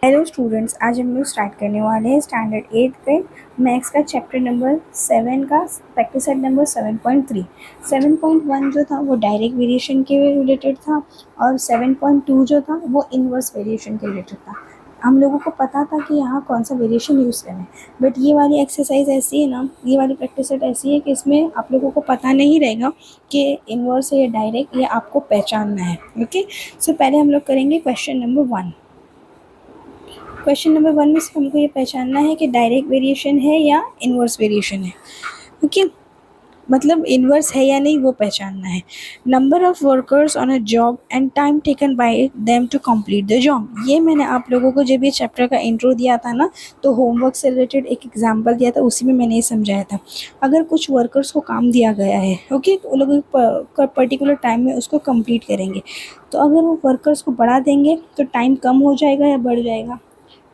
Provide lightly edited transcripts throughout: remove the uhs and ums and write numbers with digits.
Hello students, आज हम लोग स्टार्ट करने वाले हैं स्टैंडर्ड 8 पे मैथ्स का चैप्टर नंबर 7 का प्रैक्टिस सेट नंबर 7.3। 7.1 जो था वो डायरेक्ट वेरिएशन के रिलेटेड था और 7.2 जो था वो इनवर्स वेरिएशन के रिलेटेड था। हम लोगों को पता था कि यहाँ कौन सा वेरिएशन यूज़ करना है, बट ये वाली एक्सरसाइज ऐसी है ना, ये वाली प्रैक्टिस सेट ऐसी है कि इसमें आप लोगों को पता नहीं रहेगा कि इनवर्स है या डायरेक्ट, ये आपको पहचानना है। ओके, सो पहले हम लोग करेंगे क्वेश्चन नंबर 1। क्वेश्चन नंबर 1 में से हमको ये पहचानना है कि डायरेक्ट वेरिएशन है या इनवर्स वेरिएशन है। ओके, मतलब इनवर्स है या नहीं वो पहचानना है। Number of workers on a job and time taken by them to complete the job. ये मैंने आप लोगों को जब ये चैप्टर का इंट्रो दिया था ना, तो होमवर्क से रिलेटेड एक एग्जांपल दिया था, उसी में मैंने ये समझाया था। अगर कुछ वर्कर्स को काम दिया गया है, ओके, तो वो लोग पर्टिकुलर टाइम में उसको कंप्लीट करेंगे। तो अगर वो वर्कर्स को बढ़ा देंगे तो टाइम कम हो जाएगा या बढ़ जाएगा?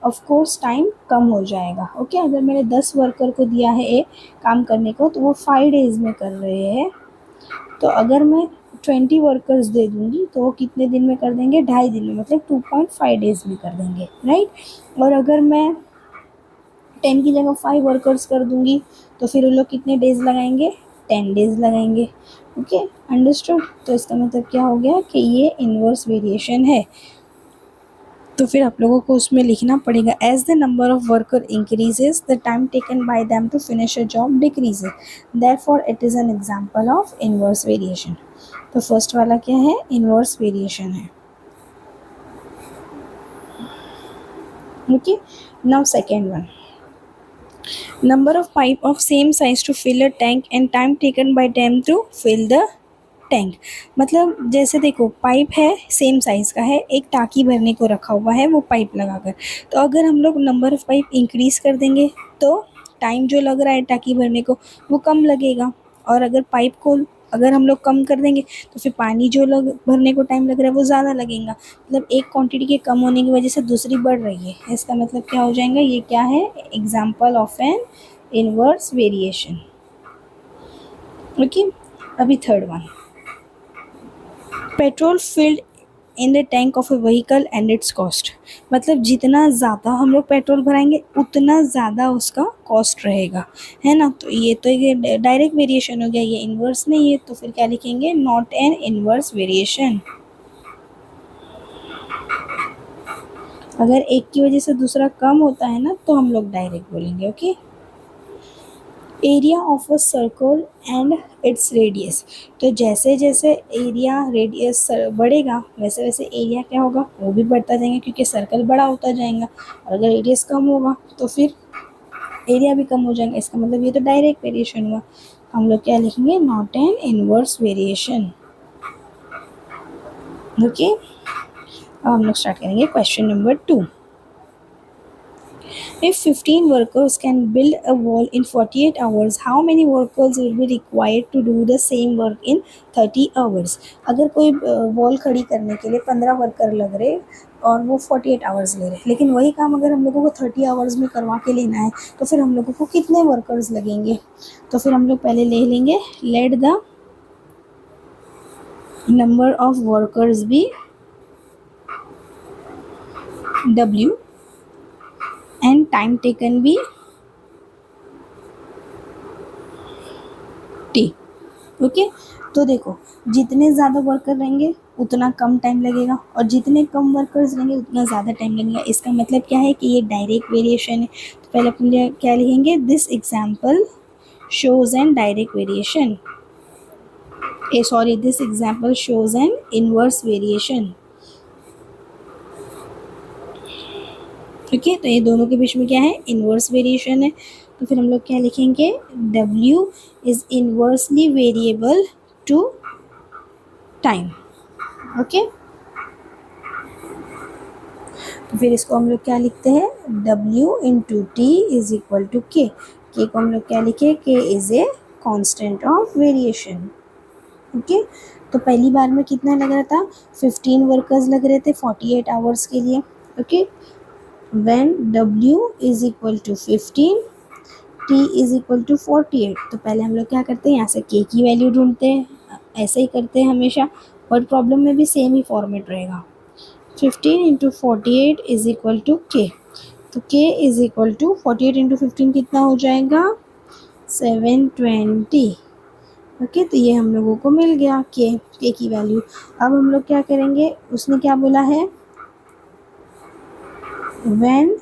ऑफ कोर्स टाइम कम हो जाएगा। ओके, अगर मैंने 10 वर्कर को दिया है एक काम करने को, तो वो 5 डेज़ में कर रहे हैं। तो अगर मैं 20 वर्कर्स दे दूंगी तो वो कितने दिन में कर देंगे? 2.5 दिन में, मतलब 2.5 डेज़ में कर देंगे, राइट। और अगर मैं 10 की जगह 5 वर्कर्स कर दूंगी तो फिर वो लोग कितने डेज़ लगाएंगे? 10 डेज़ लगाएंगे। Okay, understood. तो इसका मतलब क्या हो गया कि ये इनवर्स वेरिएशन है। तो फिर आप लोगों को उसमें लिखना पड़ेगा, as the number of worker increases the time taken by them to finish a job decreases, therefore it is an example of inverse variation. तो फर्स्ट वाला क्या है? इनवर्स वेरिएशन है। Okay, now second one, number of pipe of same size to fill a tank and time taken by them to fill the tank. मतलब जैसे देखो, pipe है same size का है, एक टाँकी भरने को रखा हुआ है वो पाइप लगाकर। तो अगर हम लोग नंबर ऑफ़ पाइप इंक्रीज़ कर देंगे तो टाइम जो लग रहा है टाँकी भरने को वो कम लगेगा, और अगर पाइप को अगर हम लोग कम कर देंगे तो फिर पानी जो लग भरने को टाइम लग रहा है वो ज़्यादा लगेगा। मतलब एक क्वांटिटी के कम होने की वजह से दूसरी बढ़ रही है। इसका मतलब क्या हो जाएगा? ये क्या है? Example of an inverse variation. Okay, अभी third one, petrol filled in the tank of a vehicle and it's cost. मतलब जितना ज़्यादा हम लोग पेट्रोल भराएंगे उतना ज़्यादा उसका कॉस्ट रहेगा, है ना। तो ये तो ये डायरेक्ट वेरिएशन हो गया, ये इन्वर्स नहीं है। तो फिर क्या लिखेंगे? Not an inverse variation. अगर एक की वजह से दूसरा कम होता है ना तो हम लोग डायरेक्ट बोलेंगे। Okay, area of a circle and its radius. तो जैसे जैसे एरिया रेडियस बढ़ेगा वैसे वैसे एरिया क्या होगा? वो भी बढ़ता जाएगा, क्योंकि सर्कल बड़ा होता जाएगा। और अगर रेडियस कम होगा तो फिर एरिया भी कम हो जाएगा। इसका मतलब ये तो डायरेक्ट वेरिएशन हुआ। हम लोग क्या लिखेंगे? Not an inverse variation. Okay, अब हम लोग स्टार्ट करेंगे question number 2। If 15 workers can build a wall in 48 hours, how many workers will be required to do the same work in 30 hours? अगर कोई वॉल खड़ी करने के लिए 15 वर्कर लग रहे और वो 48 आवर्स ले रहे, लेकिन वही काम अगर हम लोगों को 30 आवर्स में करवा के लेना है तो फिर हम लोगों को कितने वर्कर्स लगेंगे? तो फिर हम लोग पहले ले लेंगे, let the number of workers be W and time taken be T। Okay, तो देखो, जितने ज़्यादा वर्कर रहेंगे उतना कम टाइम लगेगा, और जितने कम वर्कर्स रहेंगे उतना ज़्यादा टाइम लगेगा। इसका मतलब क्या है कि ये डायरेक्ट वेरिएशन है। तो पहले अपन क्या लिखेंगे? This example shows N direct variation, this example shows N inverse variation. Okay, तो ये दोनों के बीच में क्या है? इनवर्स वेरिएशन है। तो फिर हम लोग क्या लिखेंगे? W is inversely variable to time. Okay, तो फिर इसको हम लोग क्या लिखते हैं? W into T is equal to K. K को हम लोग क्या लिखे? K is a constant of variation. Okay, तो पहली बार में कितना लग रहा था? 15 वर्कर्स लग रहे थे 48 आवर्स के लिए। Okay, when W is equal to 15, T is equal to 48। तो पहले हम लोग क्या करते हैं? यहाँ से K की वैल्यू ढूंढते हैं, ऐसे ही करते हैं हमेशा, और प्रॉब्लम में भी सेम ही फॉर्मेट रहेगा। 15 into 48 is equal to K. तो k is equal to 48 into 15 कितना हो जाएगा 720। ओके, तो ये हम लोगों को मिल गया के की वैल्यू। अब हम लोग क्या करेंगे, उसने क्या बोला है, when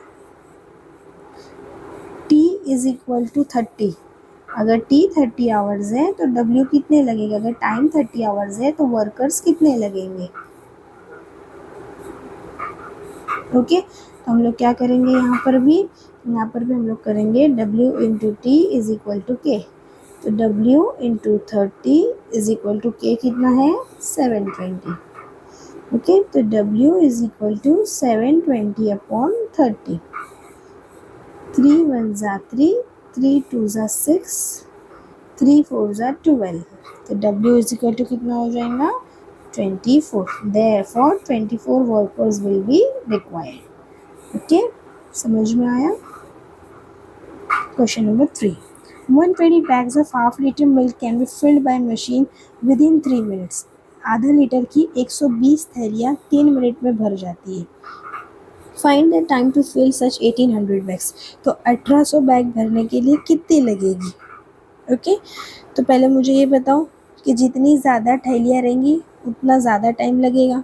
t is equal to 30। अगर t 30 आवर्स है तो w कितने लगेगा, अगर टाइम 30 आवर्स है तो वर्कर्स कितने लगेंगे। ओके, तो हम लोग क्या करेंगे, यहाँ पर भी हम लोग करेंगे w into T is equal to K. तो w into 30 is equal to K कितना है 720। ओके, तो w is equal to 720 upon 30। 3 1 ज़ा 3, 3 2 ज़ा 6, 3 4 ज़ा 12। तो w इज इक्वल टू कितना हो जाएगा 24। Therefore 24 workers will be required. Okay, समझ में आया। Question number 3, 120 bags of half liter milk can be filled by machine within 3 minutes। आधा लीटर की 120 थैलियाँ 3 मिनट में भर जाती है। Find the time to fill such 1800 bags. तो 1800 बैग भरने के लिए कितनी लगेगी। ओके, तो पहले मुझे ये बताओ कि जितनी ज़्यादा थैलियाँ रहेंगी उतना ज़्यादा टाइम लगेगा,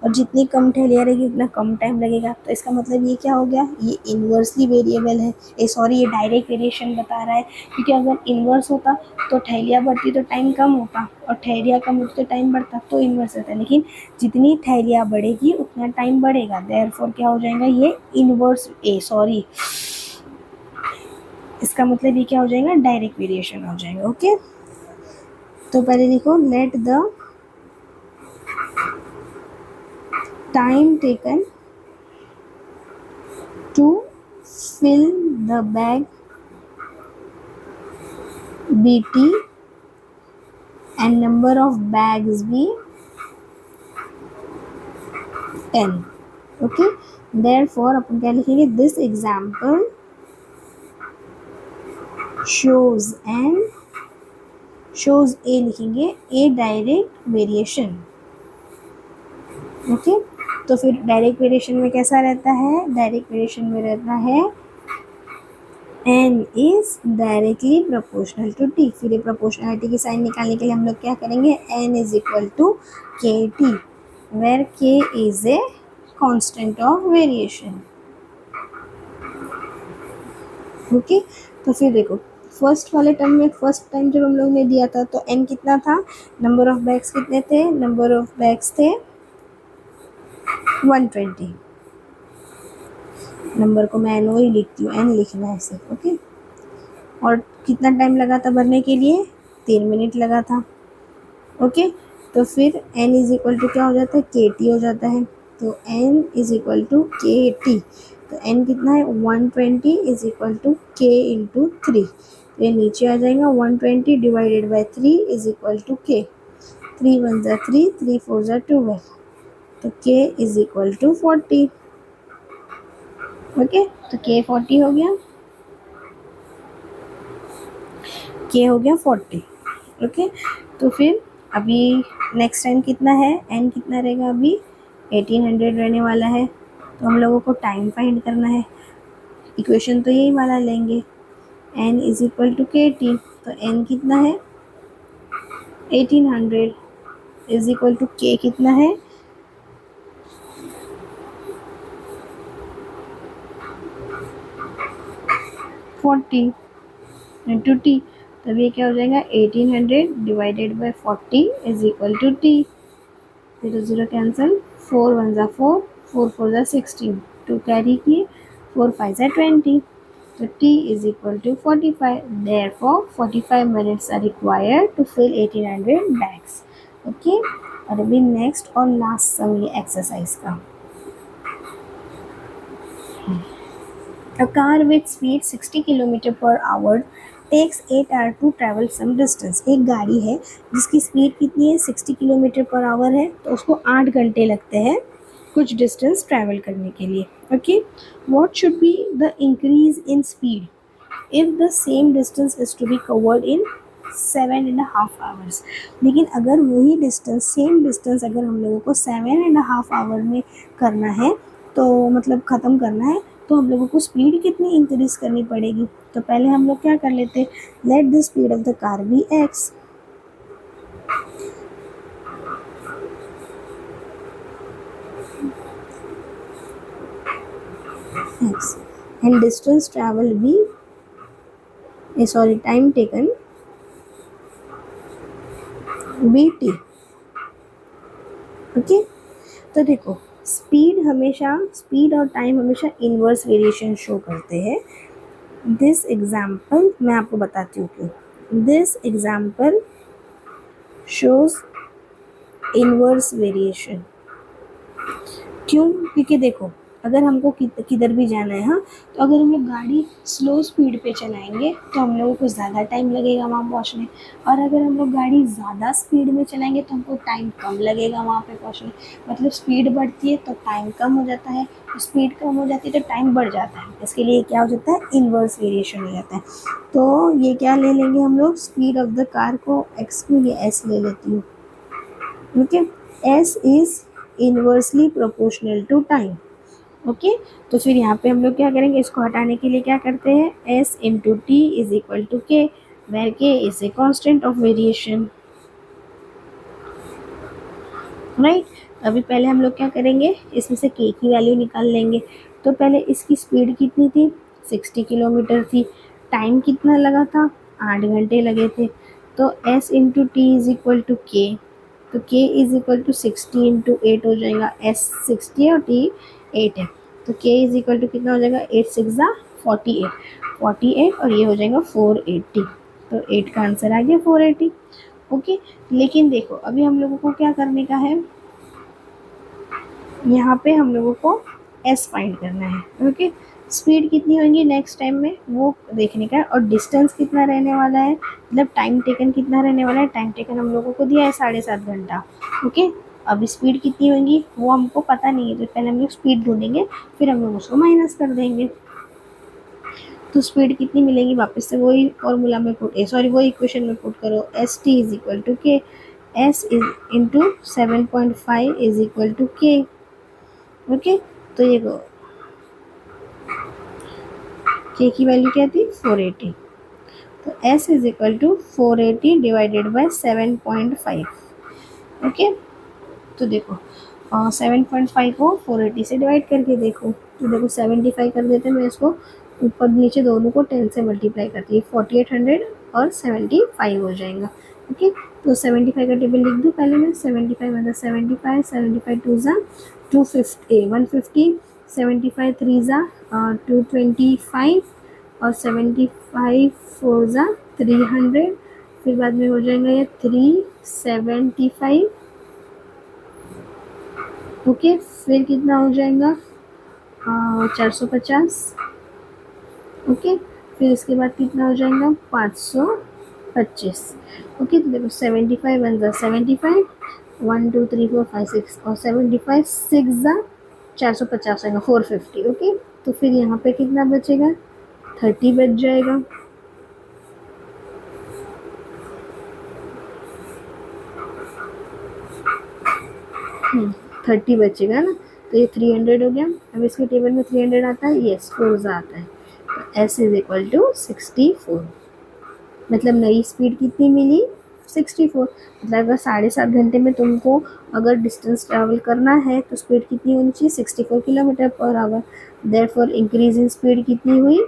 और जितनी कम थैलियाँ रहेगी उतना कम टाइम लगेगा। तो इसका मतलब ये क्या हो गया, ये इन्वर्सली वेरिएबल है, ये डायरेक्ट वेरिएशन बता रहा है। क्योंकि अगर इन्वर्स होता तो थैलियाँ बढ़ती तो टाइम कम होता, और थैलियाँ कम होती तो टाइम बढ़ता, तो इन्वर्स होता है। लेकिन जितनी थैलियाँ बढ़ेगी उतना टाइम बढ़ेगा, देयरफॉर क्या हो जाएगा, ये इसका मतलब ये क्या हो जाएगा, डायरेक्ट वेरिएशन हो जाएगा। ओके, तो पहले देखो, let the time taken to fill the bag bt and number of bags be n। okay, therefore अपन क्या लिखेंगे, this example shows a लिखेंगे a direct variation। ओके, तो फिर डायरेक्ट वेरिएशन में कैसा रहता है, डायरेक्ट वेरिएशन में रहता है n is directly proportional to t। फिर ये प्रोपोर्शनलिटी की साइन निकालने के लिए हम लोग क्या करेंगे, n is equal to K T, where k is a constant of variation. Okay, तो फिर देखो, फर्स्ट वाले टर्म में फर्स्ट टाइम जब हम लोग ने दिया था तो n कितना था, नंबर ऑफ बैग्स कितने थे, नंबर ऑफ बैग्स थे 120। नंबर को मैं एन ही लिखती हूँ, एन लिखना है सिर्फ। ओके, और कितना टाइम लगा था भरने के लिए, 3 मिनट लगा था। ओके, तो फिर n इज इक्वल टू क्या हो जाता है, के टी हो जाता है। तो n is equal to K T, तो n कितना है 120 is equal to K into 3। तो ये नीचे आ जाएगा, 120 divided by 3 is equal to K. 3 1 ज़ा 3, 3 4 ज़ा 12। तो k is equal to 40। Okay, तो k 40 हो गया, k हो गया 40। ओके, तो फिर अभी नेक्स्ट टाइम कितना है, n कितना रहेगा, अभी 1800 रहने वाला है। तो हम लोगों को टाइम फाइंड करना है, इक्वेशन तो यही वाला लेंगे, n is equal to K T. तो n कितना है 1800 इज इक्वल टू k कितना है 40 इंटू टी। तब ये क्या हो जाएगा, 1800 divided by 40 is equal to T. 0 0 cancel, 4 1 ज़ा 4, 4 4 ज़ा 16, 2 कैरी किए, 4 5 ज़ा 20। तो t is equal to 45। Therefore 45 minutes are required to fill 1800 bags. Okay, और अभी नेक्स्ट और लास्ट सम ये एक्सरसाइज का। A car with speed 60 km per hour takes 8 hours to travel some distance। एक गाड़ी है जिसकी स्पीड कितनी है 60 किलोमीटर पर आवर है, तो उसको 8 घंटे लगते हैं कुछ डिस्टेंस ट्रैवल करने के लिए। Okay, what should be the increase in speed if the same distance is to be covered in 7.5 hours. लेकिन अगर वही डिस्टेंस, सेम डिस्टेंस अगर हम लोगों को 7.5 आवर में करना है, तो मतलब ख़त्म करना है, तो हम लोगों को स्पीड कितनी इंक्रीज़ करनी पड़ेगी। तो पहले हम लोग क्या कर लेते, let the speed of the car be X, x and distance travel b, time taken bt। Okay, तो देखो स्पीड और टाइम हमेशा इनवर्स वेरिएशन शो करते हैं। दिस एग्जाम्पल मैं आपको बताती हूँ क्यों। This example shows inverse variation. क्यों? क्योंकि देखो, अगर हमको किधर भी जाना है, हाँ, तो अगर हम लोग गाड़ी स्लो स्पीड पे चलाएंगे तो हम लोगों को ज़्यादा टाइम लगेगा वहाँ पहुँचने, और अगर हम लोग गाड़ी ज़्यादा स्पीड में चलाएंगे तो हमको टाइम कम लगेगा वहाँ पे पहुँचने। मतलब स्पीड बढ़ती है तो टाइम कम हो जाता है, स्पीड कम हो जाती है तो टाइम बढ़ जाता है। इसके लिए क्या हो जाता है, इनवर्स वेरिएशन हो जाता है। तो ये क्या ले लेंगे हम लोग, स्पीड ऑफ द कार को एक्स को ये एस ले लेती हूँ। Okay, S is inversely proportional to time. Okay, तो फिर यहाँ पे हम लोग क्या करेंगे, इसको हटाने के लिए क्या करते हैं, S into T is equal to K, where K is a constant of variation, right. अभी पहले हम लोग क्या करेंगे, इसमें से के की वैल्यू निकाल लेंगे। तो पहले इसकी स्पीड कितनी थी, 60 किलोमीटर थी। टाइम कितना लगा था, 8 घंटे लगे थे। तो S into T is equal to K, तो k is equal to 60 into 8 हो जाएगा, s 60 और t 8 है, तो k इज इक्वल टू कितना हो जाएगा, 8 6 48 और ये हो जाएगा 480। तो 8 का आंसर आ गया 480। ओके, लेकिन देखो अभी हम लोगों को क्या करने का है, यहाँ पे हम लोगों को s फाइंड करना है। ओके, स्पीड कितनी होगी नेक्स्ट टाइम में वो देखने का है, और डिस्टेंस कितना रहने वाला है, मतलब टाइम टेकन कितना रहने वाला है। टाइम टेकन हम लोगों को दिया है 7.5 घंटा। ओके, अब स्पीड कितनी होगी वो हमको पता नहीं है, तो पहले हम लोग स्पीड ढूंढेंगे, फिर हम लोग उसको माइनस कर देंगे। तो स्पीड कितनी मिलेगी, वापस से वही फॉर्मूला में वही इक्वेशन में पुट करो, S T is equal to K, S is into 7.5 is equal to K. Okay, तो ये के की वैल्यू क्या थी, 480। तो s is equal to 480 divided by 7.5। Okay, तो देखो 7.5 को 480 से डिवाइड करके देखो, तो देखो 75 कर देते हैं। मैं इसको ऊपर नीचे दोनों को 10 से मल्टीप्लाई करती है, 4800 और 75 हो जाएगा। ओके, तो 75 का टेबल लिख दूँ पहले मैं, 75 मतलब 75 टू ज़ा 250 150, 75 थ्री ज़ा 225 और 75 फोर ज़ा 300, फिर बाद में हो जाएगा ये 375। ओके, फिर कितना हो जाएगा 450। ओके, फिर इसके बाद कितना हो जाएगा 525। ओके, तो देखो 75 वन ज़ा 75, 1 2 3 4 5 6 और 75 6 ज़ा 450 आएगा 450। ओके, तो फिर यहाँ पे कितना बचेगा, 30 बच जाएगा। थर्टी बचेगा ना, तो ये 300 हो गया। अब इसके टेबल में 300 आता है, यस 4 आता है, तो s इज इक्वल टू 64। मतलब नई स्पीड कितनी मिली, 64। मतलब अगर 7.5 घंटे में तुमको अगर डिस्टेंस ट्रैवल करना है तो स्पीड कितनी होनी चाहिए, 64 kilometre per hour. Therefore increase in speed कितनी हुई,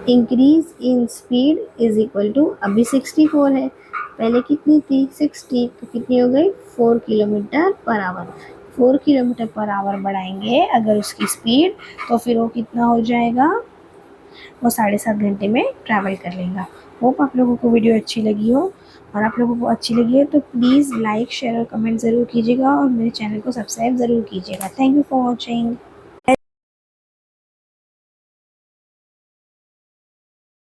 increase in speed is equal to, अभी 64 है, पहले कितनी थी 60, तो कितनी हो गई 4 kilometre per our. 4 kilometre per our बढ़ाएंगे अगर उसकी स्पीड, तो फिर वो कितना हो जाएगा, वो 7.5 घंटे में ट्रैवल कर लेगा। होप आप लोगों को वीडियो अच्छी लगी हो, और आप लोगों को अच्छी लगी है तो प्लीज़ लाइक शेयर और कमेंट ज़रूर कीजिएगा, और मेरे चैनल को सब्सक्राइब ज़रूर कीजिएगा। Thank you for watching.